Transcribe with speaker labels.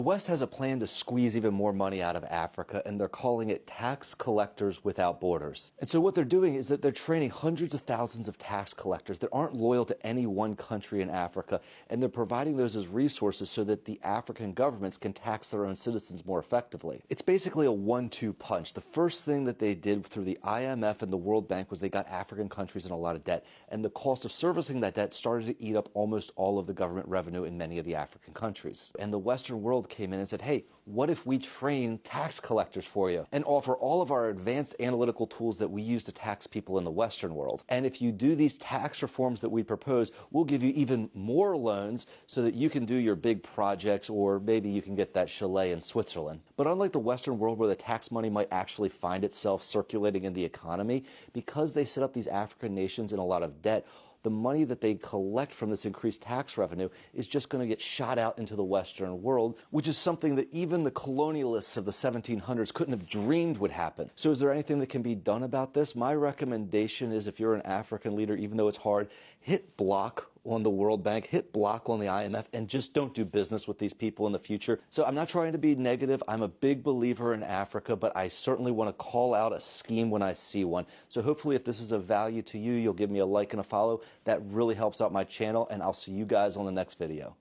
Speaker 1: West has a plan to squeeze even more money out of Africa, and they're calling it Tax Collectors Without Borders. And so what they're doing is that they're training hundreds of thousands of tax collectors that aren't loyal to any one country in Africa, and they're providing those as resources so that the African governments can tax their own citizens more effectively. It's basically a 1-2 punch. The first thing that they did through the IMF and the World Bank was they got African countries in a lot of debt, and the cost of servicing that debt started to eat up almost all of the government revenue in many of the African countries. And the Western world came in and said, hey, what if we train tax collectors for you and offer all of our advanced analytical tools that we use to tax people in the Western world? And if you do these tax reforms that we propose, we'll give you even more loans so that you can do your big projects, or maybe you can get that chalet in Switzerland. But unlike the Western world where the tax money might actually find itself circulating in the economy, because they set up these African nations in a lot of debt, the money that they collect from this increased tax revenue is just going to get shot out into the Western world, which is something that even the colonialists of the 1700s couldn't have dreamed would happen. So is there anything that can be done about this? My recommendation is, if you're an African leader, even though it's hard, hit block on the World Bank, hit block on the IMF, and just don't do business with these people in the future. So I'm not trying to be negative. I'm a big believer in Africa, but I certainly want to call out a scheme when I see one. So hopefully if this is of value to you, you'll give me a like and a follow. That really helps out my channel, and I'll see you guys on the next video.